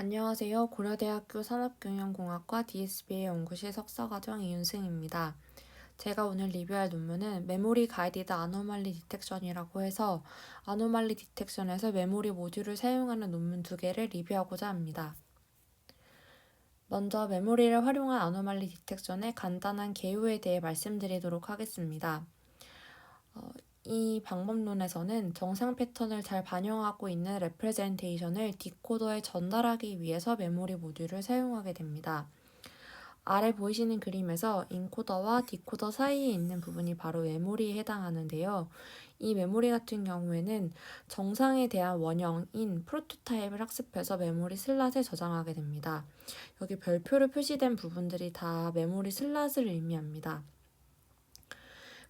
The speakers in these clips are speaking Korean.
안녕하세요. 고려대학교 산업경영공학과 DSBA 연구실 석사과정 이윤승입니다. 제가 오늘 리뷰할 논문은 메모리 가이디드 아노말리 디텍션이라고 해서 아노말리 디텍션에서 메모리 모듈을 사용하는 논문 두 개를 리뷰하고자 합니다. 먼저 메모리를 활용한 아노말리 디텍션의 간단한 개요에 대해 말씀드리도록 하겠습니다. 이 방법론에서는 정상 패턴을 잘 반영하고 있는 레프레젠테이션을 디코더에 전달하기 위해서 메모리 모듈을 사용하게 됩니다. 아래 보이시는 그림에서 인코더와 디코더 사이에 있는 부분이 바로 메모리에 해당하는데요. 이 메모리 같은 경우에는 정상에 대한 원형인 프로토타입을 학습해서 메모리 슬롯에 저장하게 됩니다. 여기 별표로 표시된 부분들이 다 메모리 슬롯을 의미합니다.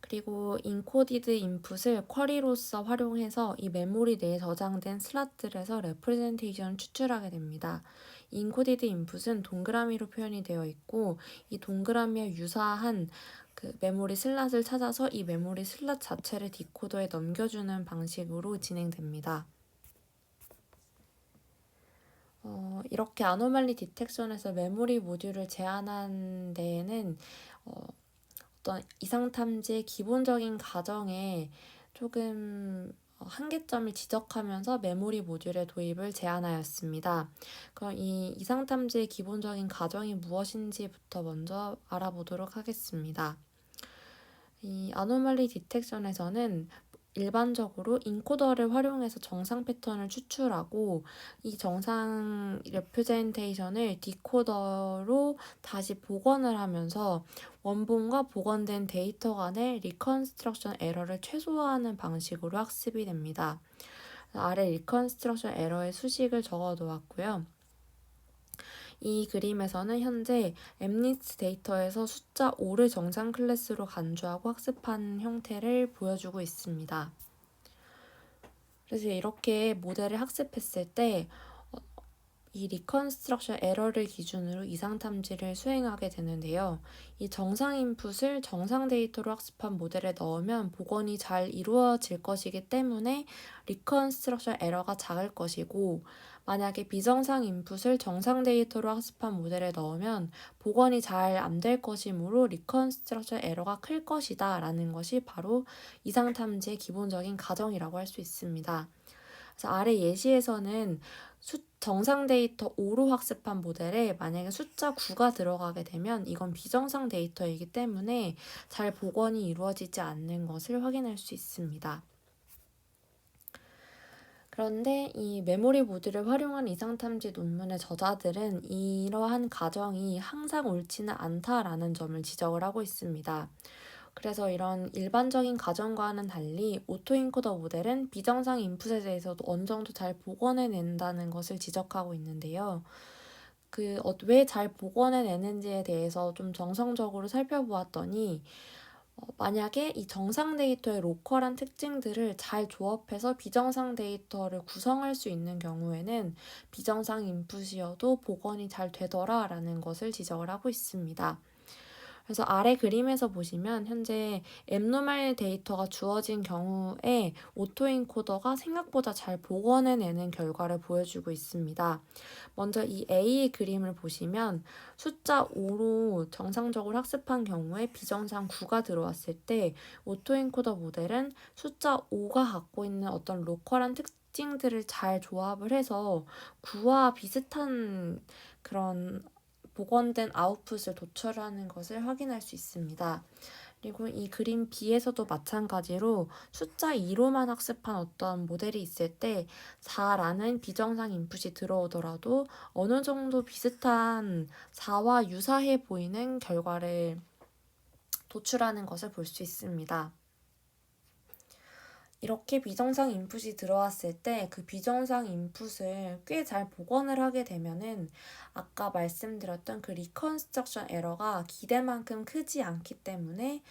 그리고 인코디드 인풋을 쿼리로서 활용해서 이 메모리 내에 저장된 슬롯들에서 레프레젠테이션을 추출하게 됩니다. 인코디드 인풋은 동그라미로 표현이 되어 있고 이 동그라미와 유사한 그 메모리 슬롯을 찾아서 이 메모리 슬롯 자체를 디코더에 넘겨주는 방식으로 진행됩니다. 이렇게 아노말리 디텍션에서 메모리 모듈을 제한한 데에는 어떤 이상탐지의 기본적인 가정에 조금 한계점을 지적하면서 메모리 모듈의 도입을 제안하였습니다. 그럼 이 이상탐지의 기본적인 가정이 무엇인지부터 먼저 알아보도록 하겠습니다. 이 아노말리 디텍션에서는 일반적으로 인코더를 활용해서 정상 패턴을 추출하고 이 정상 레프레젠테이션을 디코더로 다시 복원을 하면서 원본과 복원된 데이터 간의 리컨스트럭션 에러를 최소화하는 방식으로 학습이 됩니다. 아래 리컨스트럭션 에러의 수식을 적어 놓았고요. 이 그림에서는 현재 엠니스 데이터에서 숫자 5를 정상 클래스로 간주하고 학습한 형태를 보여주고 있습니다. 그래서 이렇게 모델을 학습했을 때 이 리컨스트럭션 에러를 기준으로 이상 탐지를 수행하게 되는데요. 이 정상 인풋을 정상 데이터로 학습한 모델에 넣으면 복원이 잘 이루어질 것이기 때문에 리컨스트럭션 에러가 작을 것이고, 만약에 비정상 인풋을 정상 데이터로 학습한 모델에 넣으면 복원이 잘 안 될 것이므로 리컨스트럭션 에러가 클 것이다 라는 것이 바로 이상 탐지의 기본적인 가정이라고 할 수 있습니다. 그래서 아래 예시에서는 정상 데이터 5로 학습한 모델에 만약에 숫자 9가 들어가게 되면 이건 비정상 데이터이기 때문에 잘 복원이 이루어지지 않는 것을 확인할 수 있습니다. 그런데 이 메모리 모듈을 활용한 이상탐지 논문의 저자들은 이러한 가정이 항상 옳지는 않다라는 점을 지적을 하고 있습니다. 그래서 이런 일반적인 가정과는 달리 오토인코더 모델은 비정상 인풋에 대해서도 어느 정도 잘 복원해낸다는 것을 지적하고 있는데요. 왜 잘 복원해내는지에 대해서 좀 정성적으로 살펴보았더니 만약에 이 정상 데이터의 로컬한 특징들을 잘 조합해서 비정상 데이터를 구성할 수 있는 경우에는 비정상 인풋이어도 복원이 잘 되더라라는 것을 지적을 하고 있습니다. 그래서 아래 그림에서 보시면 현재 앱노멀 데이터가 주어진 경우에 오토인코더가 생각보다 잘 복원해내는 결과를 보여주고 있습니다. 먼저 이 A의 그림을 보시면 숫자 5로 정상적으로 학습한 경우에 비정상 9가 들어왔을 때 오토인코더 모델은 숫자 5가 갖고 있는 어떤 로컬한 특징들을 잘 조합을 해서 9와 비슷한 그런 복원된 아웃풋을 도출하는 것을 확인할 수 있습니다. 그리고 이 그림 B에서도 마찬가지로 숫자 2로만 학습한 어떤 모델이 있을 때 4라는 비정상 인풋이 들어오더라도 어느 정도 비슷한 4와 유사해 보이는 결과를 도출하는 것을 볼 수 있습니다. 이렇게 비정상 인풋이 들어왔을 때 그 비정상 인풋을 꽤 잘 복원을 하게 되면은 아까 말씀드렸던 그 리컨스트럭션 에러가 기대만큼 크지 않기 때문에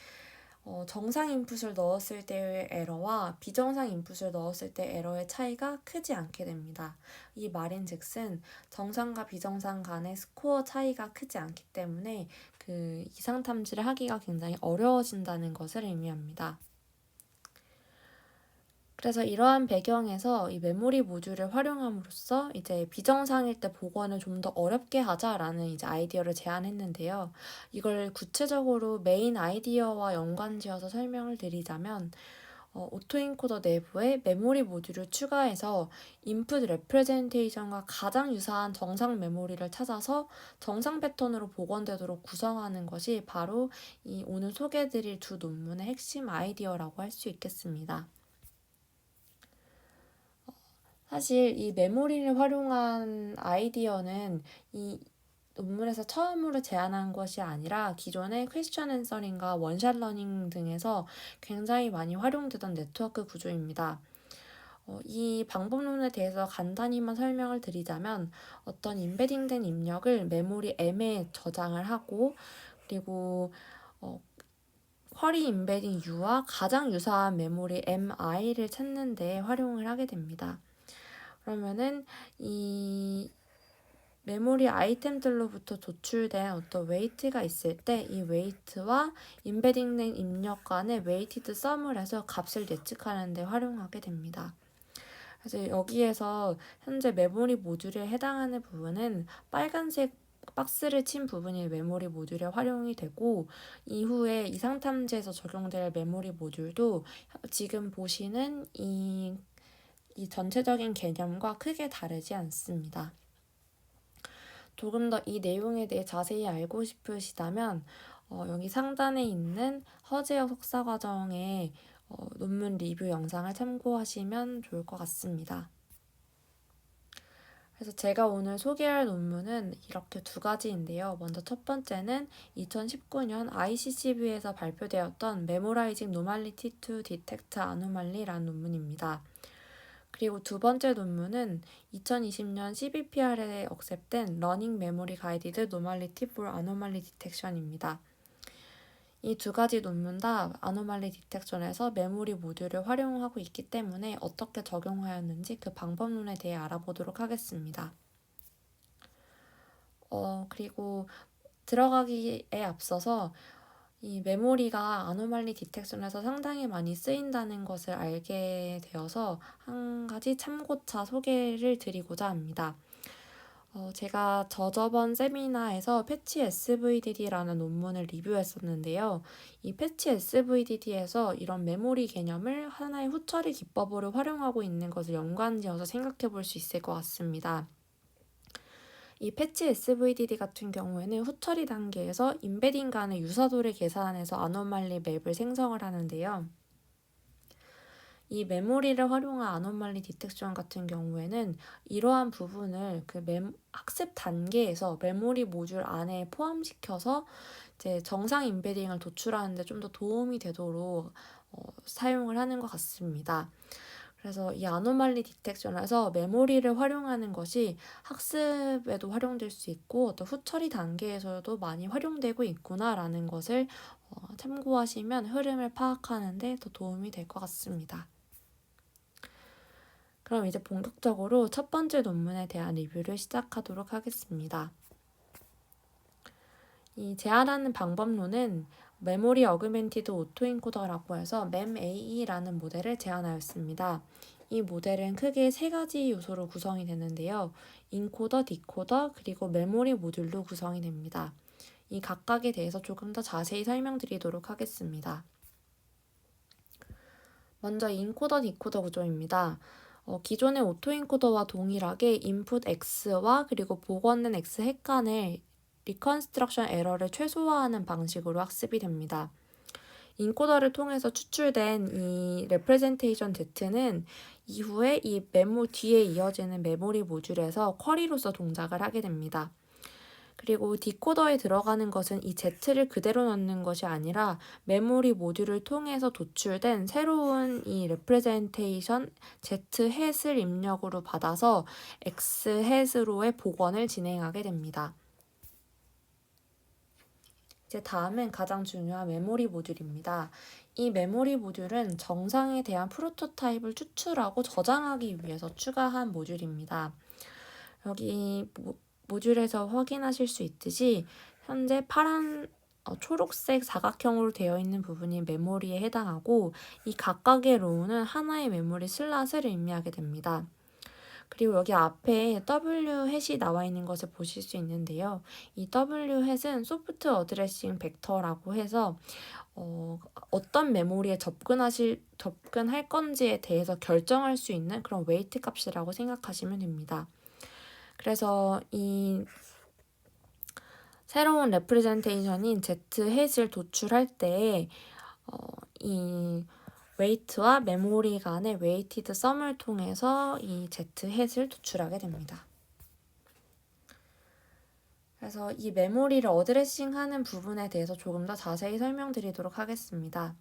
정상 인풋을 넣었을 때의 에러와 비정상 인풋을 넣었을 때 에러의 차이가 크지 않게 됩니다. 이 말인즉슨 정상과 비정상 간의 스코어 차이가 크지 않기 때문에 그 이상 탐지를 하기가 굉장히 어려워진다는 것을 의미합니다. 그래서 이러한 배경에서 이 메모리 모듈을 활용함으로써 이제 비정상일 때 복원을 좀 더 어렵게 하자라는 이제 아이디어를 제안했는데요. 이걸 구체적으로 메인 아이디어와 연관지어서 설명을 드리자면 오토인코더 내부에 메모리 모듈을 추가해서 인풋 레프레젠테이션과 가장 유사한 정상 메모리를 찾아서 정상 패턴으로 복원되도록 구성하는 것이 바로 이 오늘 소개해드릴 두 논문의 핵심 아이디어라고 할 수 있겠습니다. 사실 이 메모리를 활용한 아이디어는 이 논문에서 처음으로 제안한 것이 아니라 기존의 퀘스천 앤서링과 원샷 러닝 등에서 굉장히 많이 활용되던 네트워크 구조입니다. 이 방법론에 대해서 간단히만 설명을 드리자면 어떤 임베딩된 입력을 메모리 M에 저장을 하고 그리고 쿼리 임베딩 U와 가장 유사한 메모리 MI를 찾는 데 활용을 하게 됩니다. 그러면은 이 메모리 아이템들로부터 도출된 어떤 웨이트가 있을 때 이 웨이트와 임베딩된 입력 간의 웨이티드 썸을 해서 값을 예측하는 데 활용하게 됩니다. 그래서 여기에서 현재 메모리 모듈에 해당하는 부분은 빨간색 박스를 친 부분이 메모리 모듈에 활용이 되고 이후에 이상탐지에서 적용될 메모리 모듈도 지금 보시는 이 전체적인 개념과 크게 다르지 않습니다. 조금 더 이 내용에 대해 자세히 알고 싶으시다면 여기 상단에 있는 허재혁 석사과정의 논문 리뷰 영상을 참고하시면 좋을 것 같습니다. 그래서 제가 오늘 소개할 논문은 이렇게 두 가지인데요. 먼저 첫 번째는 2019년 ICCB에서 발표되었던 Memorizing Normality to Detect Anomaly라는 논문입니다. 그리고 두 번째 논문은 2020년 CBPR에 억셉된 Learning Memory Guided Normality for Anomaly Detection입니다. 이 두 가지 논문 다 아노말리 디텍션에서 메모리 모듈을 활용하고 있기 때문에 어떻게 적용하였는지 그 방법론에 대해 알아보도록 하겠습니다. 그리고 들어가기에 앞서서 이 메모리가 아노말리 디텍션에서 상당히 많이 쓰인다는 것을 알게 되어서 한 가지 참고차 소개를 드리고자 합니다. 제가 저번 세미나에서 패치 SVDD라는 논문을 리뷰했었는데요. 이 패치 SVDD에서 이런 메모리 개념을 하나의 후처리 기법으로 활용하고 있는 것을 연관지어서 생각해 볼 수 있을 것 같습니다. 이 패치 SVDD 같은 경우에는 후처리 단계에서 임베딩 간의 유사도를 계산해서 아노말리 맵을 생성을 하는데요. 이 메모리를 활용한 아노말리 디텍션 같은 경우에는 이러한 부분을 그 학습 단계에서 메모리 모듈 안에 포함시켜서 이제 정상 임베딩을 도출하는데 좀 더 도움이 되도록 사용을 하는 것 같습니다. 그래서 이 아노말리 디텍션에서 메모리를 활용하는 것이 학습에도 활용될 수 있고 어떤 후처리 단계에서도 많이 활용되고 있구나라는 것을 참고하시면 흐름을 파악하는 데 더 도움이 될 것 같습니다. 그럼 이제 본격적으로 첫 번째 논문에 대한 리뷰를 시작하도록 하겠습니다. 이 제안하는 방법론은 메모리 어그멘티드 오토인코더라고 해서 MEMAE라는 모델을 제안하였습니다. 이 모델은 크게 세 가지 요소로 구성이 되는데요. 인코더, 디코더, 그리고 메모리 모듈로 구성이 됩니다. 이 각각에 대해서 조금 더 자세히 설명드리도록 하겠습니다. 먼저 인코더, 디코더 구조입니다. 기존의 오토인코더와 동일하게 인풋 X와 그리고 복원된 X 핵 간의 리컨스트럭션 에러를 최소화하는 방식으로 학습이 됩니다. 인코더를 통해서 추출된 이 레프레젠테이션 Z는 이후에 이 메모 뒤에 이어지는 메모리 모듈에서 쿼리로서 동작을 하게 됩니다. 그리고 디코더에 들어가는 것은 이 Z를 그대로 넣는 것이 아니라 메모리 모듈을 통해서 도출된 새로운 이 레프레젠테이션 Z 햇을 입력으로 받아서 X 햇으로의 복원을 진행하게 됩니다. 이제 다음은 가장 중요한 메모리 모듈입니다. 이 메모리 모듈은 정상에 대한 프로토타입을 추출하고 저장하기 위해서 추가한 모듈입니다. 여기 모듈에서 확인하실 수 있듯이 현재 파란 초록색 사각형으로 되어 있는 부분이 메모리에 해당하고 이 각각의 로우는 하나의 메모리 슬롯을 의미하게 됩니다. 그리고 여기 앞에 W 햇이 나와 있는 것을 보실 수 있는데요. 이 W 햇은 소프트 어드레싱 벡터라고 해서 어떤 메모리에 접근할 건지에 대해서 결정할 수 있는 그런 웨이트 값이라고 생각하시면 됩니다. 그래서 이 새로운 레프레젠테이션인 Z 햇을 도출할 때 이 웨이트와 메모리 간의 웨이티드 썸을 통해서 이 Z 햇을 도출하게 됩니다. 그래서 이 메모리를 어드레싱하는 부분에 대해서 조금 더 자세히 설명드리도록 하겠습니다.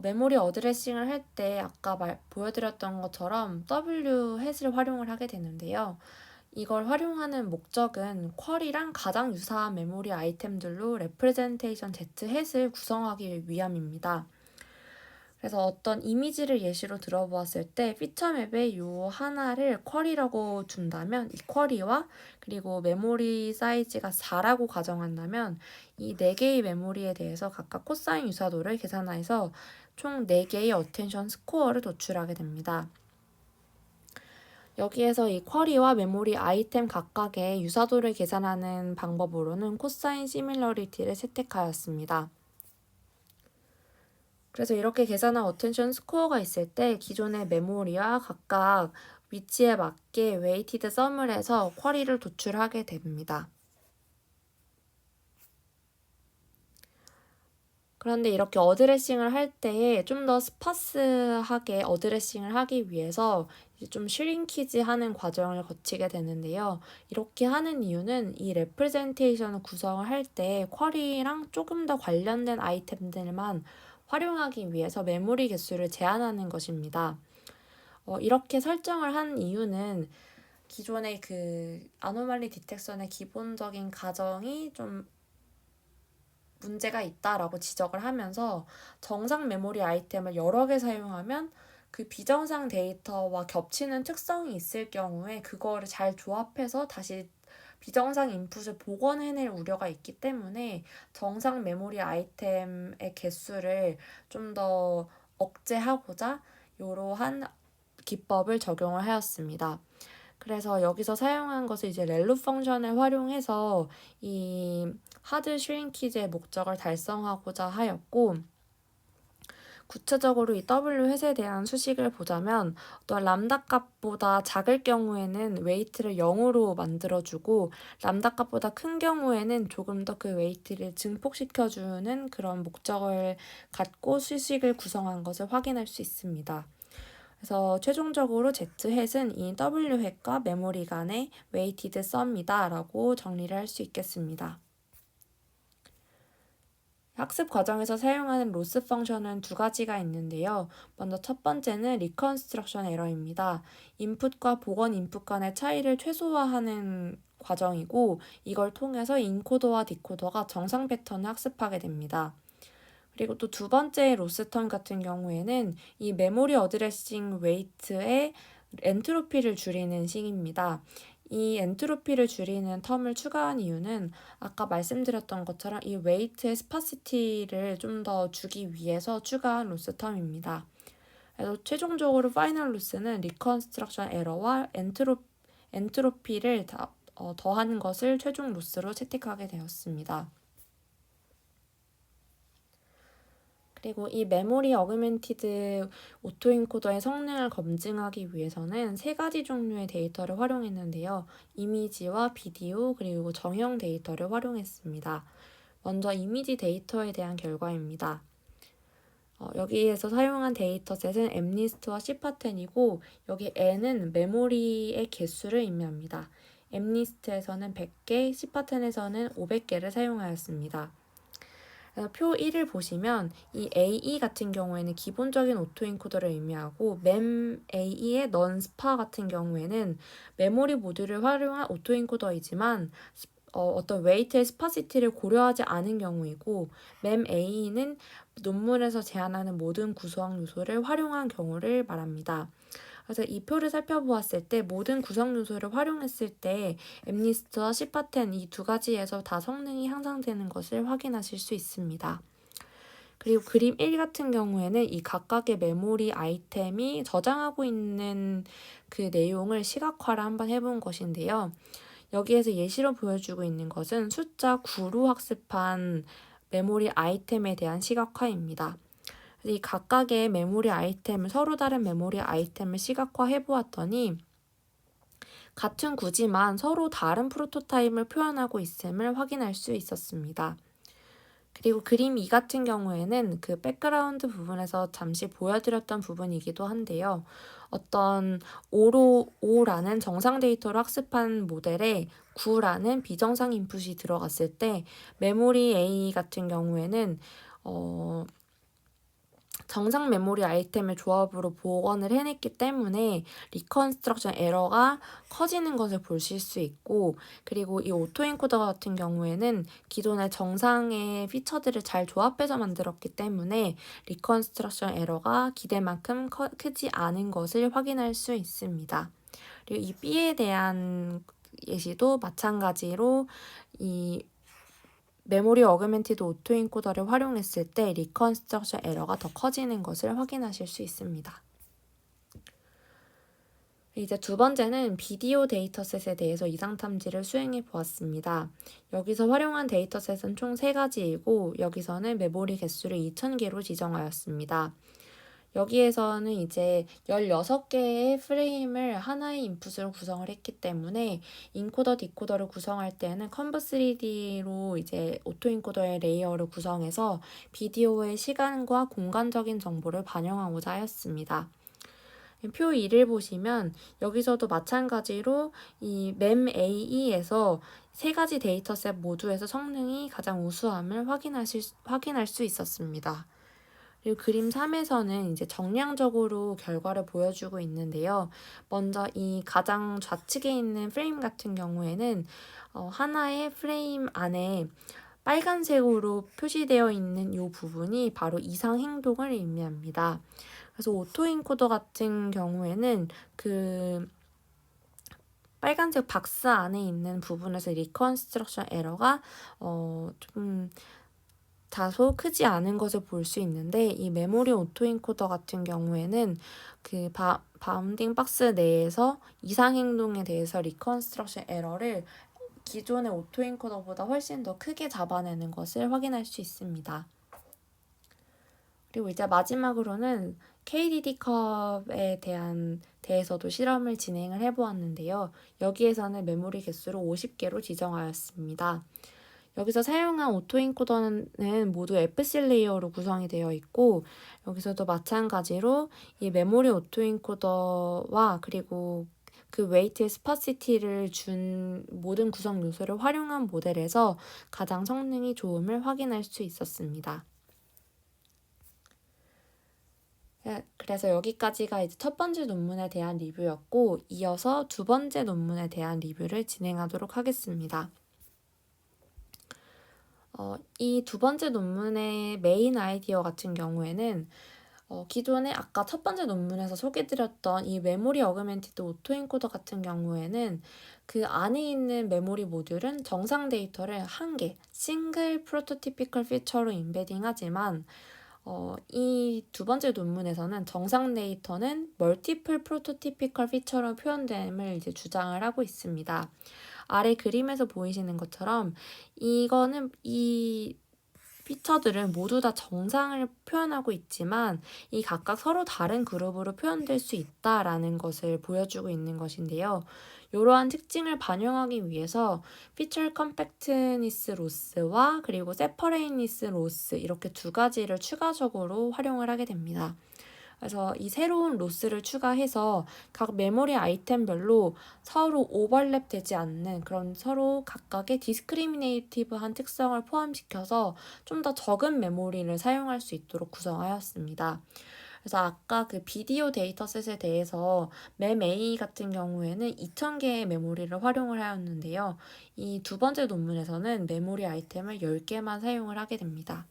메모리 어드레싱을 할 때 아까 보여드렸던 것처럼 W 햇을 활용을 하게 되는데요. 이걸 활용하는 목적은 쿼리랑 가장 유사한 메모리 아이템들로 레프레젠테이션 Z 햇을 구성하기 위함입니다. 그래서 어떤 이미지를 예시로 들어보았을 때 피처맵의 이 하나를 쿼리라고 준다면 이 쿼리와 그리고 메모리 사이즈가 4라고 가정한다면 이 4개의 메모리에 대해서 각각 코사인 유사도를 계산해서 총 4개의 어텐션 스코어를 도출하게 됩니다. 여기에서 이 쿼리와 메모리 아이템 각각의 유사도를 계산하는 방법으로는 코사인 시밀러리티를 채택하였습니다. 그래서 이렇게 계산한 어텐션 스코어가 있을 때 기존의 메모리와 각각 위치에 맞게 웨이티드 썸을 해서 쿼리를 도출하게 됩니다. 그런데 이렇게 어드레싱을 할 때에 좀 더 스파스하게 어드레싱을 하기 위해서 좀 슈링키지 하는 과정을 거치게 되는데요. 이렇게 하는 이유는 이 레프레젠테이션을 구성을 할 때 쿼리랑 조금 더 관련된 아이템들만 활용하기 위해서 메모리 개수를 제한하는 것입니다. 이렇게 설정을 한 이유는 기존의 그 아노말리 디텍션의 기본적인 가정이 좀 문제가 있다라고 지적을 하면서 정상 메모리 아이템을 여러 개 사용하면 그 비정상 데이터와 겹치는 특성이 있을 경우에 그거를 잘 조합해서 다시 비정상 인풋을 복원해낼 우려가 있기 때문에 정상 메모리 아이템의 개수를 좀 더 억제하고자 이러한 기법을 적용을 하였습니다. 그래서 여기서 사용한 것을 이제 렐루 펑션을 활용해서 이 하드 슈링키지의 목적을 달성하고자 하였고, 구체적으로 이 W 햇에 대한 수식을 보자면 어떤 람다 값보다 작을 경우에는 웨이트를 0으로 만들어주고 람다 값보다 큰 경우에는 조금 더 그 웨이트를 증폭시켜주는 그런 목적을 갖고 수식을 구성한 것을 확인할 수 있습니다. 그래서 최종적으로 Z 햇은 이 W 햇과 메모리 간의 웨이티드 썸이다 라고 정리를 할 수 있겠습니다. 학습 과정에서 사용하는 로스 펑션은 두 가지가 있는데요. 먼저 첫 번째는 리컨스트럭션 에러입니다. 인풋과 복원 인풋 간의 차이를 최소화하는 과정이고 이걸 통해서 인코더와 디코더가 정상 패턴을 학습하게 됩니다. 그리고 또 두 번째 로스 턴 같은 경우에는 이 메모리 어드레싱 웨이트의 엔트로피를 줄이는 식입니다. 이 엔트로피를 줄이는 텀을 추가한 이유는 아까 말씀드렸던 것처럼 이 웨이트의 스파시티를 좀 더 주기 위해서 추가한 로스 텀입니다. 그래서 최종적으로 파이널 로스는 리컨스트럭션 에러와 엔트로피를 더한 것을 최종 로스로 채택하게 되었습니다. 그리고 이 메모리 어그멘티드 오토인코더의 성능을 검증하기 위해서는 세 가지 종류의 데이터를 활용했는데요. 이미지와 비디오 그리고 정형 데이터를 활용했습니다. 먼저 이미지 데이터에 대한 결과입니다. 여기에서 사용한 데이터셋은 엠리스트와 cpattern이고 여기 n은 메모리의 개수를 의미합니다. 엠리스트에서는 100개, cpattern에서는 500개를 사용하였습니다. 표 1을 보시면 이 AE 같은 경우에는 기본적인 오토인코더를 의미하고 MEA의 non-SPA 같은 경우에는 메모리 모듈을 활용한 오토인코더이지만 어떤 웨이트의 스파시티를 고려하지 않은 경우이고 MEA는 논문에서 제안하는 모든 구성 요소를 활용한 경우를 말합니다. 그래서 이 표를 살펴보았을 때 모든 구성 요소를 활용했을 때 엠니스트와 시파10 이 두 가지에서 다 성능이 향상되는 것을 확인하실 수 있습니다. 그리고 그림 1 같은 경우에는 이 각각의 메모리 아이템이 저장하고 있는 그 내용을 시각화를 한번 해본 것인데요. 여기에서 예시로 보여주고 있는 것은 숫자 9로 학습한 메모리 아이템에 대한 시각화입니다. 이 각각의 메모리 아이템을 서로 다른 메모리 아이템을 시각화해 보았더니 같은 구지만 서로 다른 프로토타입을 표현하고 있음을 확인할 수 있었습니다. 그리고 그림 2 같은 경우에는 그 백그라운드 부분에서 잠시 보여드렸던 부분이기도 한데요. 어떤 5라는 정상 데이터를 학습한 모델에 9라는 비정상 인풋이 들어갔을 때 메모리 A 같은 경우에는 정상 메모리 아이템을 조합으로 복원을 해냈기 때문에 리컨스트럭션 에러가 커지는 것을 보실 수 있고, 그리고 이 오토엔코더 같은 경우에는 기존의 정상의 피처들을 잘 조합해서 만들었기 때문에 리컨스트럭션 에러가 기대만큼 크지 않은 것을 확인할 수 있습니다. 그리고 이 B에 대한 예시도 마찬가지로 이 메모리 어그멘티드 오토엔코더를 활용했을 때 리컨스트럭션 에러가 더 커지는 것을 확인하실 수 있습니다. 이제 두 번째는 비디오 데이터셋에 대해서 이상 탐지를 수행해 보았습니다. 여기서 활용한 데이터셋은 총 3가지이고 여기서는 메모리 개수를 2000개로 지정하였습니다. 여기에서는 이제 16개의 프레임을 하나의 인풋으로 구성을 했기 때문에 인코더, 디코더를 구성할 때는 컨브3D로 이제 오토인코더의 레이어를 구성해서 비디오의 시간과 공간적인 정보를 반영하고자 하였습니다. 표 2를 보시면 여기서도 마찬가지로 이 MEA에서 3가지 데이터셋 모두에서 성능이 가장 우수함을 확인할 수 있었습니다. 그리고 그림 3에서는 이제 정량적으로 결과를 보여주고 있는데요. 먼저 이 가장 좌측에 있는 프레임 같은 경우에는 하나의 프레임 안에 빨간색으로 표시되어 있는 이 부분이 바로 이상 행동을 의미합니다. 그래서 오토인코더 같은 경우에는 그 빨간색 박스 안에 있는 부분에서 리컨스트럭션 에러가 좀 다소 크지 않은 것을 볼 수 있는데, 이 메모리 오토인코더 같은 경우에는 그 바운딩 박스 내에서 이상 행동에 대해서 리컨스트럭션 에러를 기존의 오토인코더보다 훨씬 더 크게 잡아내는 것을 확인할 수 있습니다. 그리고 이제 마지막으로는 KDD 컵에 대해서도 실험을 진행을 해보았는데요. 여기에서는 메모리 개수를 50개로 지정하였습니다. 여기서 사용한 오토인코더는 모두 FC 레이어로 구성이 되어 있고, 여기서도 마찬가지로 이 메모리 오토인코더와 그리고 그 웨이트의 스파시티를 준 모든 구성 요소를 활용한 모델에서 가장 성능이 좋음을 확인할 수 있었습니다. 그래서 여기까지가 이제 첫 번째 논문에 대한 리뷰였고, 이어서 두 번째 논문에 대한 리뷰를 진행하도록 하겠습니다. 이 두 번째 논문의 메인 아이디어 같은 경우에는 기존에 아까 첫 번째 논문에서 소개드렸던 이 메모리 어그멘티드 오토엔코더 같은 경우에는 그 안에 있는 메모리 모듈은 정상 데이터를 한 개, 싱글 프로토티피컬 피처로 임베딩하지만 이 두 번째 논문에서는 정상 데이터는 멀티플 프로토티피컬 피처로 표현됨을 이제 주장을 하고 있습니다. 아래 그림에서 보이시는 것처럼 이 피처들은 모두 다 정상을 표현하고 있지만 이 각각 서로 다른 그룹으로 표현될 수 있다라는 것을 보여주고 있는 것인데요. 이러한 특징을 반영하기 위해서 피처 컴팩트니스 로스와 그리고 세퍼레이니스 로스 이렇게 두 가지를 추가적으로 활용을 하게 됩니다. 그래서 이 새로운 로스를 추가해서 각 메모리 아이템별로 서로 오버랩 되지 않는 그런 서로 각각의 디스크리미네이티브한 특성을 포함시켜서 좀 더 적은 메모리를 사용할 수 있도록 구성하였습니다. 그래서 아까 그 비디오 데이터셋에 대해서 MEMA 같은 경우에는 2000개의 메모리를 활용을 하였는데요. 이 두 번째 논문에서는 메모리 아이템을 10개만 사용을 하게 됩니다.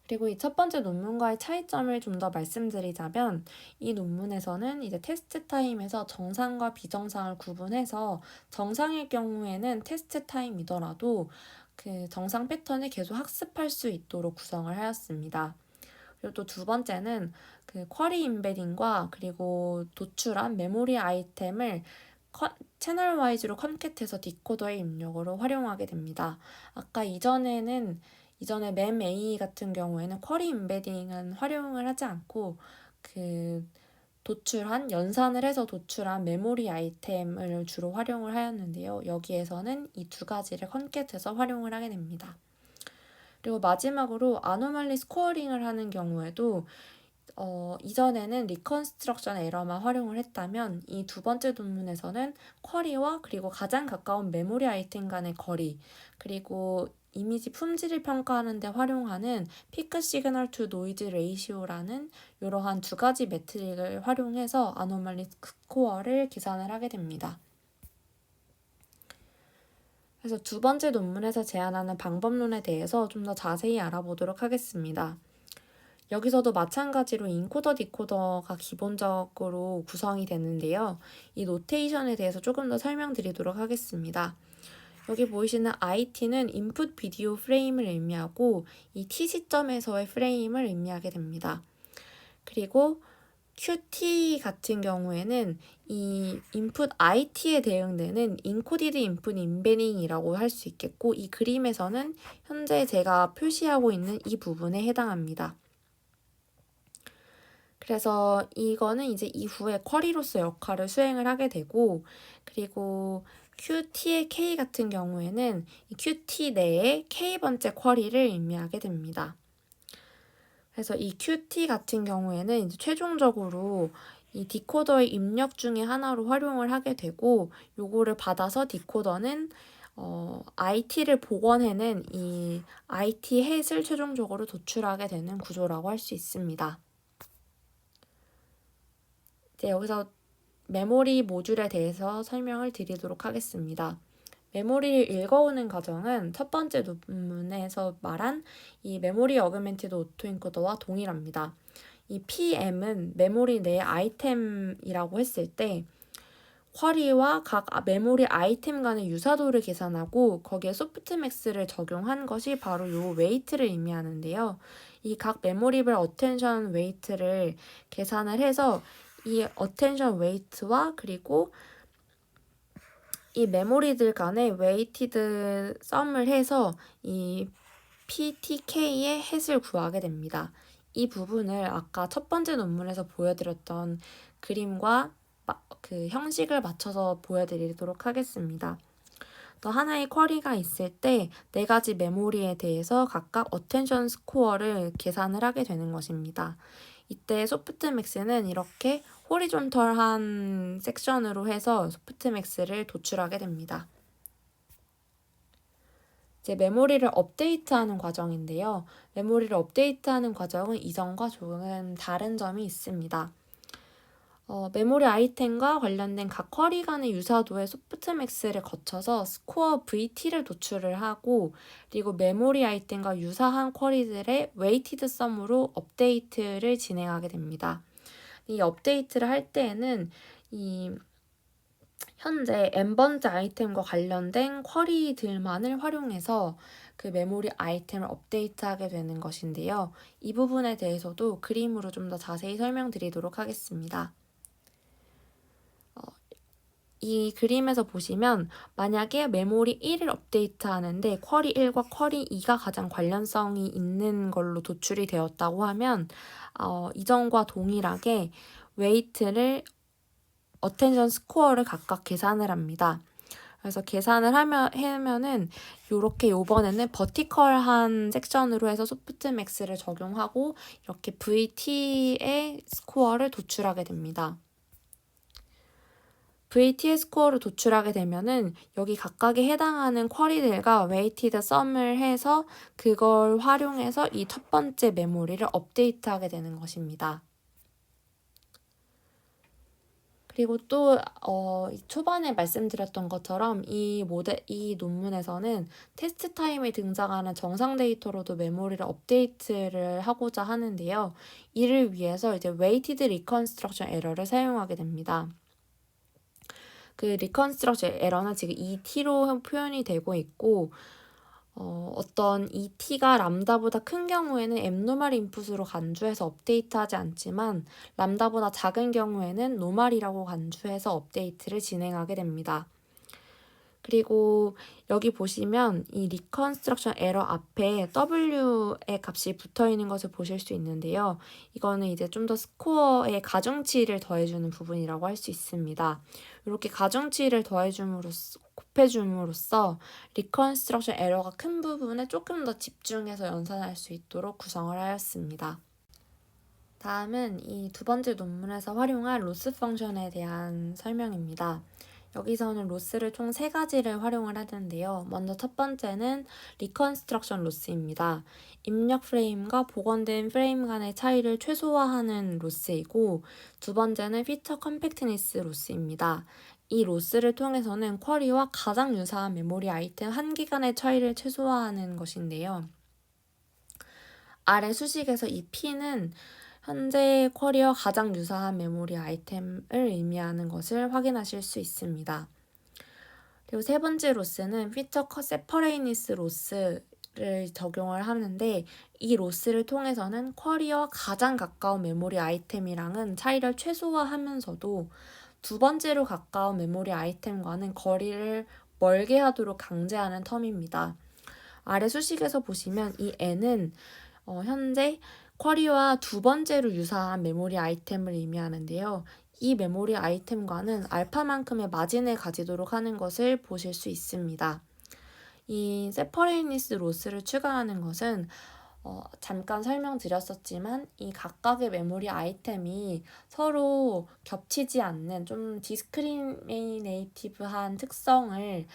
그리고 이 첫 번째 논문과의 차이점을 좀 더 말씀드리자면 이 논문에서는 이제 테스트 타임에서 정상과 비정상을 구분해서 정상일 경우에는 테스트 타임이더라도 그 정상 패턴을 계속 학습할 수 있도록 구성을 하였습니다. 그리고 또 두 번째는 그 쿼리 임베딩과 그리고 도출한 메모리 아이템을 채널 와이즈로 컨캣해서 디코더의 입력으로 활용하게 됩니다. 아까 이전에 맴A 같은 경우에는 쿼리 임베딩은 활용을 하지 않고 그 연산을 해서 도출한 메모리 아이템을 주로 활용을 하였는데요. 여기에서는 이 두 가지를 컨캣해서 활용을 하게 됩니다. 그리고 마지막으로 아노말리 스코어링을 하는 경우에도 이전에는 리컨스트럭션 에러만 활용을 했다면 이 두 번째 논문에서는 쿼리와 그리고 가장 가까운 메모리 아이템 간의 거리, 그리고 이미지 품질을 평가하는 데 활용하는 피크 시그널 투 노이즈 레이시오라는 이러한 두 가지 매트릭을 활용해서 아노말리 스코어를 계산을 하게 됩니다. 그래서 두 번째 논문에서 제안하는 방법론에 대해서 좀 더 자세히 알아보도록 하겠습니다. 여기서도 마찬가지로 인코더 디코더가 기본적으로 구성이 되는데요. 이 노테이션에 대해서 조금 더 설명드리도록 하겠습니다. 여기 보이시는 IT는 인풋 비디오 프레임을 의미하고 이 T 시점에서의 프레임을 의미하게 됩니다. 그리고 QT 같은 경우에는 이 인풋 IT에 대응되는 인코디드 인풋 임베딩이라고 할 수 있겠고, 이 그림에서는 현재 제가 표시하고 있는 이 부분에 해당합니다. 그래서 이거는 이제 이후에 쿼리로서 역할을 수행을 하게 되고, 그리고 QT의 K 같은 경우에는 이 QT 내에 K번째 쿼리를 의미하게 됩니다. 그래서 이 QT 같은 경우에는 이제 최종적으로 이 디코더의 입력 중에 하나로 활용을 하게 되고, 요거를 받아서 디코더는 IT를 복원해낸 이 IT 햇을 최종적으로 도출하게 되는 구조라고 할 수 있습니다. 이제 여기서 메모리 모듈에 대해서 설명을 드리도록 하겠습니다. 메모리를 읽어오는 과정은 첫 번째 논문에서 말한 이 메모리 어그멘티드 오토인코더와 동일합니다. 이 PM은 메모리 내 아이템이라고 했을 때 쿼리와 각 메모리 아이템 간의 유사도를 계산하고 거기에 소프트맥스를 적용한 것이 바로 요 웨이트를 의미하는데요. 이 각 메모리별 어텐션 웨이트를 계산을 해서 이 어텐션 웨이트와 그리고 이 메모리들 간의 웨이티드 썸을 해서 이 PTK의 햇을 구하게 됩니다. 이 부분을 아까 첫 번째 논문에서 보여드렸던 그림과 그 형식을 맞춰서 보여드리도록 하겠습니다. 또 하나의 쿼리가 있을 때 네 가지 메모리에 대해서 각각 어텐션 스코어를 계산을 하게 되는 것입니다. 이때 소프트맥스는 이렇게 호리존털한 섹션으로 해서 소프트맥스를 도출하게 됩니다. 이제 메모리를 업데이트하는 과정인데요. 메모리를 업데이트하는 과정은 이전과 조금 다른 점이 있습니다. 메모리 아이템과 관련된 각 쿼리 간의 유사도의 소프트맥스를 거쳐서 스코어 VT를 도출을 하고, 그리고 메모리 아이템과 유사한 쿼리들의 웨이티드 썸으로 업데이트를 진행하게 됩니다. 이 업데이트를 할 때에는 이 현재 n번째 아이템과 관련된 쿼리들만을 활용해서 그 메모리 아이템을 업데이트하게 되는 것인데요. 이 부분에 대해서도 그림으로 좀 더 자세히 설명드리도록 하겠습니다. 이 그림에서 보시면 만약에 메모리 1을 업데이트하는데 쿼리 1과 쿼리 2가 가장 관련성이 있는 걸로 도출이 되었다고 하면 이전과 동일하게 웨이트를 어텐션 스코어를 각각 계산을 합니다. 그래서 계산을 하면은 요렇게 요번에는 버티컬한 섹션으로 해서 소프트맥스를 적용하고 이렇게 VT의 스코어를 도출하게 됩니다. VT의 스코어를 도출하게 되면은 여기 각각에 해당하는 쿼리들과 웨이티드 썸을 해서 그걸 활용해서 이 첫 번째 메모리를 업데이트하게 되는 것입니다. 그리고 또 초반에 말씀드렸던 것처럼 이 논문에서는 테스트 타임에 등장하는 정상 데이터로도 메모리를 업데이트를 하고자 하는데요. 이를 위해서 이제 weighted reconstruction error를 사용하게 됩니다. 그 reconstruction error는 지금 ET로 표현이 되고 있고, 어떤 ET가 람다보다 큰 경우에는 abnormal input으로 간주해서 업데이트하지 않지만 람다보다 작은 경우에는 normal이라고 간주해서 업데이트를 진행하게 됩니다. 그리고 여기 보시면 이 reconstruction error 앞에 W의 값이 붙어 있는 것을 보실 수 있는데요. 이거는 이제 좀 더 스코어의 가중치를 더해주는 부분이라고 할 수 있습니다. 이렇게 가중치를 곱해줌으로써 reconstruction error가 큰 부분에 조금 더 집중해서 연산할 수 있도록 구성을 하였습니다. 다음은 이 두 번째 논문에서 활용한 로스 펑션에 대한 설명입니다. 여기서는 로스를 총 3가지를 활용을 하는데요. 먼저 첫 번째는 리컨스트럭션 로스입니다. 입력 프레임과 복원된 프레임 간의 차이를 최소화하는 로스이고, 두 번째는 피처 컴팩트니스 로스입니다. 이 로스를 통해서는 쿼리와 가장 유사한 메모리 아이템 한 개 간의 차이를 최소화하는 것인데요. 아래 수식에서 이 P는 현재 쿼리와 가장 유사한 메모리 아이템을 의미하는 것을 확인하실 수 있습니다. 그리고 세 번째 로스는 피처 세퍼레이니스 로스를 적용을 하는데, 이 로스를 통해서는 쿼리와 가장 가까운 메모리 아이템이랑은 차이를 최소화하면서도 두 번째로 가까운 메모리 아이템과는 거리를 멀게 하도록 강제하는 텀입니다. 아래 수식에서 보시면 이 n은 현재 쿼리와 두 번째로 유사한 메모리 아이템을 의미하는데요. 이 메모리 아이템과는 알파만큼의 마진을 가지도록 하는 것을 보실 수 있습니다. 이 세퍼레이니스 로스를 추가하는 것은 잠깐 설명드렸었지만 이 각각의 메모리 아이템이 서로 겹치지 않는 좀 디스크리미네이티브한 특성을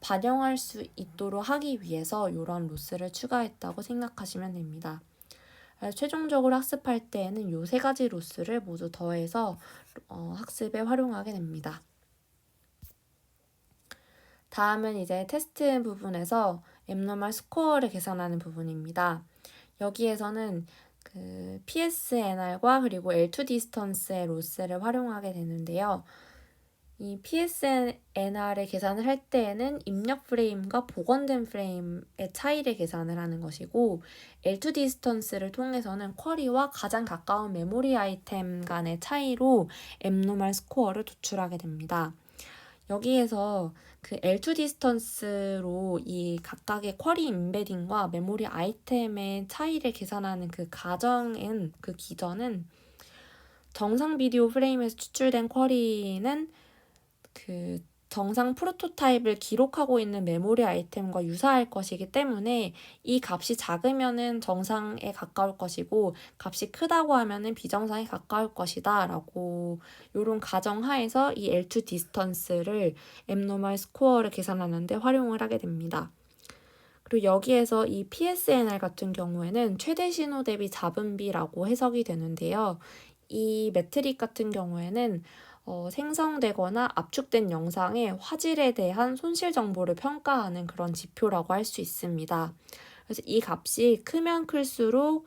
반영할 수 있도록 하기 위해서 이런 로스를 추가했다고 생각하시면 됩니다. 최종적으로 학습할 때에는 이 3가지 로스를 모두 더해서 학습에 활용하게 됩니다. 다음은 이제 테스트 부분에서 abnormal 스코어를 계산하는 부분입니다. 여기에서는 그 PSNR과 그리고 L2 디스턴스의 로스를 활용하게 되는데요. 이 PSNR을 계산을 할 때에는 입력 프레임과 복원된 프레임의 차이를 계산을 하는 것이고, L2 디스턴스를 통해서는 쿼리와 가장 가까운 메모리 아이템 간의 차이로 abnormal 스코어를 도출하게 됩니다. 여기에서 그 L2 디스턴스로 이 각각의 쿼리 임베딩과 메모리 아이템의 차이를 계산하는 그 기전은 정상 비디오 프레임에서 추출된 쿼리는 그 정상 프로토타입을 기록하고 있는 메모리 아이템과 유사할 것이기 때문에 이 값이 작으면은 정상에 가까울 것이고 값이 크다고 하면은 비정상에 가까울 것이다 라고 요런 가정하에서 이 L2 디스턴스를 abnormal 스코어를 계산하는데 활용을 하게 됩니다. 그리고 여기에서 이 PSNR 같은 경우에는 최대 신호 대비 잡음비라고 해석이 되는데요. 이 매트릭 같은 경우에는 생성되거나 압축된 영상의 화질에 대한 손실 정보를 평가하는 그런 지표라고 할 수 있습니다. 그래서 이 값이 크면 클수록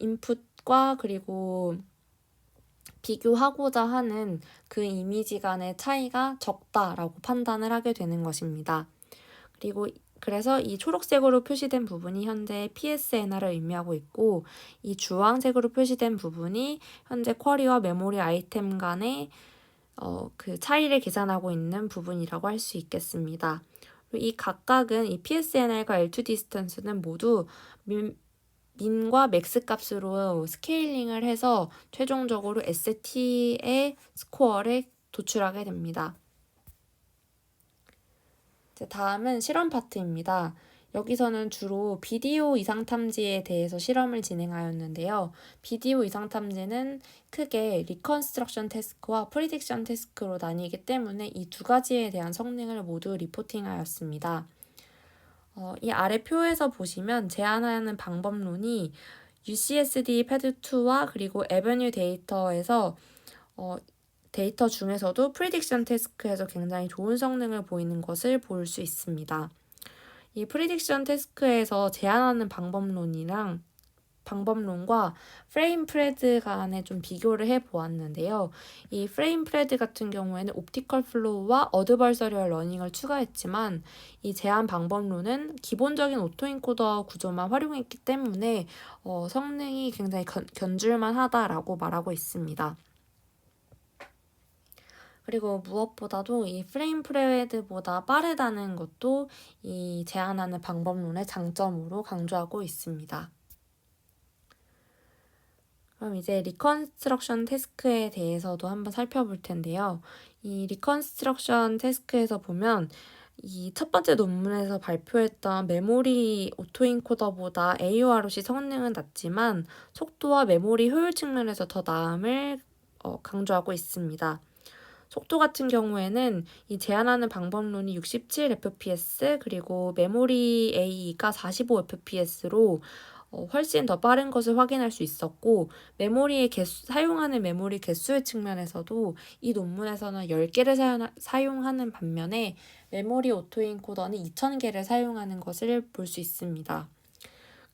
인풋과 그리고 비교하고자 하는 그 이미지 간의 차이가 적다라고 판단을 하게 되는 것입니다. 그래서 이 초록색으로 표시된 부분이 현재 PSNR을 의미하고 있고, 이 주황색으로 표시된 부분이 현재 쿼리와 메모리 아이템 간의 그 차이를 계산하고 있는 부분이라고 할 수 있겠습니다. 이 각각은 이 PSNR과 L2 디스턴스는 모두 민과 맥스 값으로 스케일링을 해서 최종적으로 ST의 스코어를 도출하게 됩니다. 다음은 실험 파트입니다. 여기서는 주로 비디오 이상 탐지에 대해서 실험을 진행하였는데요. 비디오 이상 탐지는 크게 리컨스트럭션 태스크와 프리딕션 태스크로 나뉘기 때문에 이 2가지에 대한 성능을 모두 리포팅하였습니다. 이 아래 표에서 보시면 제안하는 방법론이 UCSD 패드2와 그리고 에버뉴 데이터에서 데이터 중에서도 프리딕션 태스크에서 굉장히 좋은 성능을 보이는 것을 볼 수 있습니다. 이 프리딕션 태스크에서 제안하는 방법론과 프레임 프레드 간에 좀 비교를 해보았는데요. 이 프레임 프레드 같은 경우에는 옵티컬 플로우와 어드버서리얼 러닝을 추가했지만 이 제안 방법론은 기본적인 오토인코더 구조만 활용했기 때문에 성능이 굉장히 견줄만 하다라고 말하고 있습니다. 그리고 무엇보다도 이 프레임 프레드보다 빠르다는 것도 이 제안하는 방법론의 장점으로 강조하고 있습니다. 그럼 이제 리컨스트럭션 태스크에 대해서도 한번 살펴볼 텐데요. 이 리컨스트럭션 태스크에서 보면 이 첫 번째 논문에서 발표했던 메모리 오토인코더보다 AORC 성능은 낮지만 속도와 메모리 효율 측면에서 더 나음을 강조하고 있습니다. 속도 같은 경우에는 이 제한하는 방법론이 67fps 그리고 메모리 A가 45fps로 훨씬 더 빠른 것을 확인할 수 있었고 사용하는 메모리 개수의 측면에서도 이 논문에서는 10개를 사용하는 반면에 메모리 오토인코더는 2000개를 사용하는 것을 볼 수 있습니다.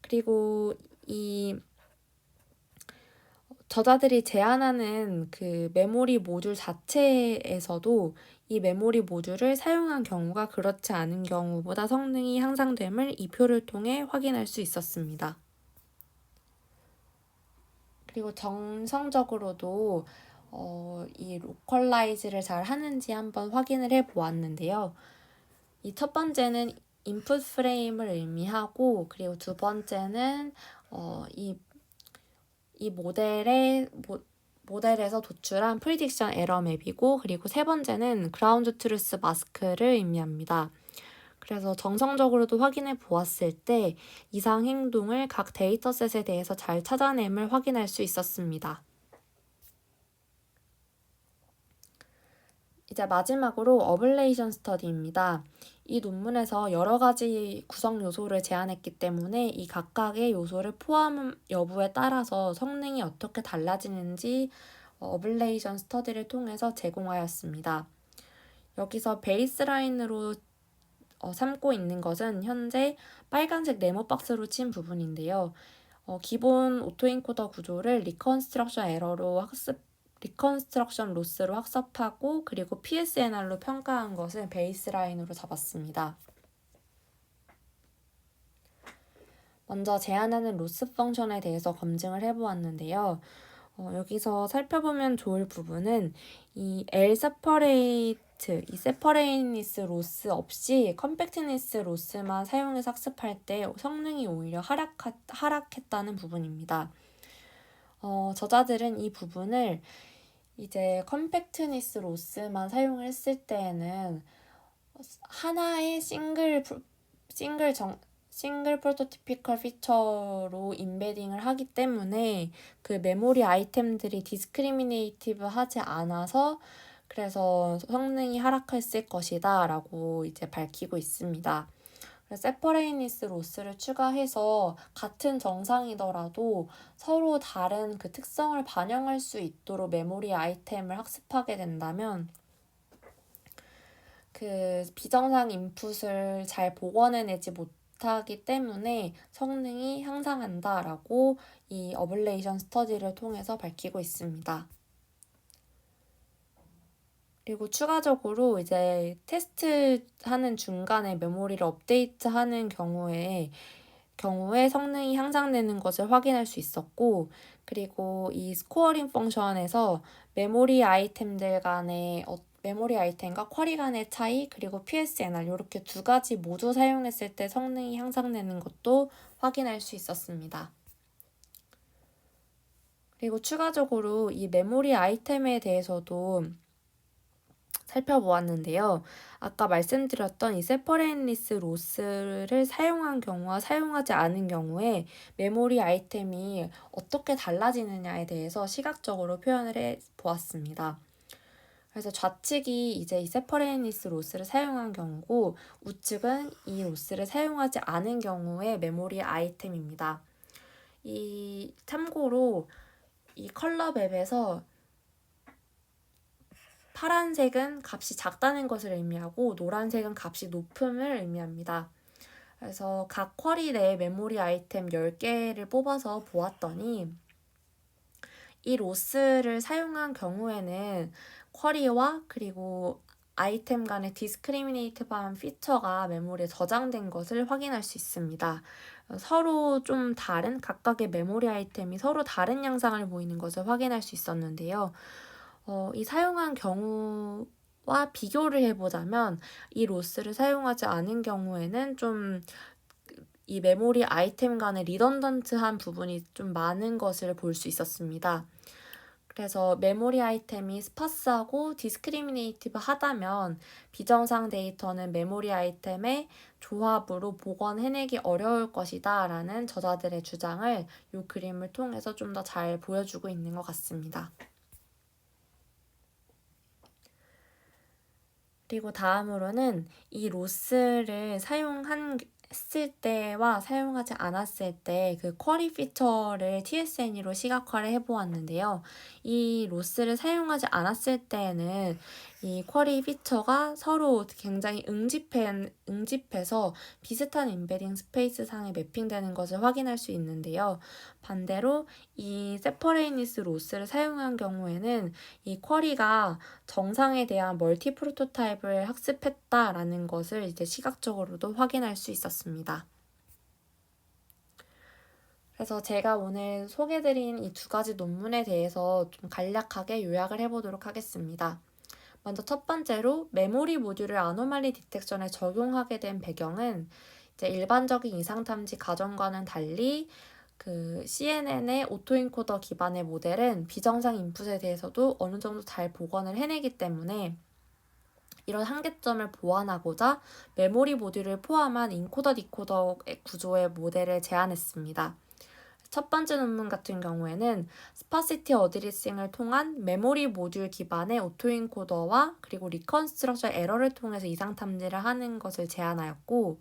그리고 이 저자들이 제안하는 그 메모리 모듈 자체에서도 이 메모리 모듈을 사용한 경우가 그렇지 않은 경우보다 성능이 향상됨을 이 표를 통해 확인할 수 있었습니다. 그리고 정성적으로도 이 로컬라이즈를 잘 하는지 한번 확인을 해 보았는데요. 이 첫 번째는 인풋 프레임을 의미하고 그리고 두 번째는 이 모델에서 도출한 프리딕션 에러 맵이고 그리고 세 번째는 그라운드 트루스 마스크를 의미합니다. 그래서 정성적으로도 확인해 보았을 때 이상 행동을 각 데이터셋에 대해서 잘 찾아냄을 확인할 수 있었습니다. 이제 마지막으로 어블레이션 스터디입니다. 이 논문에서 여러 가지 구성 요소를 제안했기 때문에 이 각각의 요소를 포함 여부에 따라서 성능이 어떻게 달라지는지 어블레이션 스터디를 통해서 제공하였습니다. 여기서 베이스라인으로 삼고 있는 것은 현재 빨간색 네모 박스로 친 부분인데요. 기본 오토인코더 구조를 리컨스트럭션 로스로 학습하고 그리고 PSNR로 평가한 것을 베이스라인으로 잡았습니다. 먼저 제한하는 로스 펑션에 대해서 검증을 해보았는데요. 여기서 살펴보면 좋을 부분은 이 이 세퍼레이니스 로스 없이 컴팩트니스 로스만 사용해서 학습할 때 성능이 오히려 하락했다는 부분입니다. 저자들은 이 부분을 이제 컴팩트니스 로스만 사용을 했을 때에는 하나의 싱글 프로토티피컬 피처로 임베딩을 하기 때문에 그 메모리 아이템들이 디스크리미네이티브 하지 않아서 그래서 성능이 하락했을 것이다 라고 이제 밝히고 있습니다. 세퍼레이니스 로스를 추가해서 같은 정상이더라도 서로 다른 그 특성을 반영할 수 있도록 메모리 아이템을 학습하게 된다면 그 비정상 인풋을 잘 복원해내지 못하기 때문에 성능이 향상한다라고 이 어블레이션 스터디를 통해서 밝히고 있습니다. 그리고 추가적으로 이제 테스트하는 중간에 메모리를 업데이트하는 경우에 성능이 향상되는 것을 확인할 수 있었고 그리고 이 스코어링 펑션에서 메모리 아이템과 쿼리 간의 차이 그리고 PSNR 이렇게 두 가지 모두 사용했을 때 성능이 향상되는 것도 확인할 수 있었습니다. 그리고 추가적으로 이 메모리 아이템에 대해서도 살펴보았는데요. 아까 말씀드렸던 이 세퍼레이니스 로스를 사용한 경우와 사용하지 않은 경우에 메모리 아이템이 어떻게 달라지느냐에 대해서 시각적으로 표현을 해 보았습니다. 그래서 좌측이 이제 이 세퍼레이니스 로스를 사용한 경우고 우측은 이 로스를 사용하지 않은 경우의 메모리 아이템입니다. 참고로 이 컬러 맵에서 파란색은 값이 작다는 것을 의미하고 노란색은 값이 높음을 의미합니다. 그래서 각 쿼리 내 메모리 아이템 10개를 뽑아서 보았더니 이 로스를 사용한 경우에는 쿼리와 그리고 아이템 간의 디스크리미네이티브한 피처가 메모리에 저장된 것을 확인할 수 있습니다. 서로 좀 다른 각각의 메모리 아이템이 서로 다른 양상을 보이는 것을 확인할 수 있었는데요. 이 사용한 경우와 비교를 해보자면 이 로스를 사용하지 않은 경우에는 좀 이 메모리 아이템 간의 리던던트한 부분이 좀 많은 것을 볼 수 있었습니다. 그래서 메모리 아이템이 스파스하고 디스크리미네이티브 하다면 비정상 데이터는 메모리 아이템의 조합으로 복원해내기 어려울 것이다 라는 저자들의 주장을 이 그림을 통해서 좀 더 잘 보여주고 있는 것 같습니다. 그리고 다음으로는 이 로스를 사용했을 때와 사용하지 않았을 때 그 쿼리 피처를 TSNE로 시각화를 해보았는데요. 이 로스를 사용하지 않았을 때에는 이 쿼리 피처가 서로 굉장히 응집해서 비슷한 임베딩 스페이스 상에 매핑되는 것을 확인할 수 있는데요. 반대로 이 세퍼레이니스 로스를 사용한 경우에는 이 쿼리가 정상에 대한 멀티 프로토타입을 학습했다라는 것을 이제 시각적으로도 확인할 수 있었습니다. 그래서 제가 오늘 소개드린 이 두 가지 논문에 대해서 좀 간략하게 요약을 해보도록 하겠습니다. 먼저 첫 번째로 메모리 모듈을 아노말리 디텍션에 적용하게 된 배경은 이제 일반적인 이상 탐지 가정과는 달리 그 CNN의 오토인코더 기반의 모델은 비정상 인풋에 대해서도 어느 정도 잘 복원을 해내기 때문에 이런 한계점을 보완하고자 메모리 모듈을 포함한 인코더 디코더 구조의 모델을 제안했습니다. 첫 번째 논문 같은 경우에는 스파시티 어드리싱을 통한 메모리 모듈 기반의 오토인코더와 그리고 리컨스트럭션 에러를 통해서 이상 탐지를 하는 것을 제안하였고,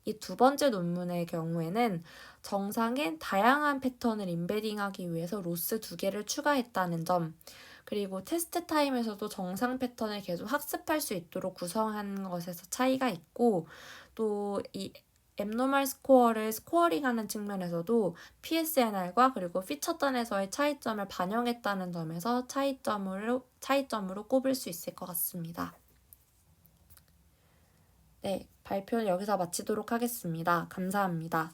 이 두 번째 논문의 경우에는 정상인 다양한 패턴을 임베딩하기 위해서 로스 2개를 추가했다는 점, 그리고 테스트 타임에서도 정상 패턴을 계속 학습할 수 있도록 구성한 것에서 차이가 있고, 또 이 앱노멀 스코어를 스코어링하는 측면에서도 PSNR과 그리고 피처단에서의 차이점을 반영했다는 점에서 차이점으로 꼽을 수 있을 것 같습니다. 네, 발표는 여기서 마치도록 하겠습니다. 감사합니다.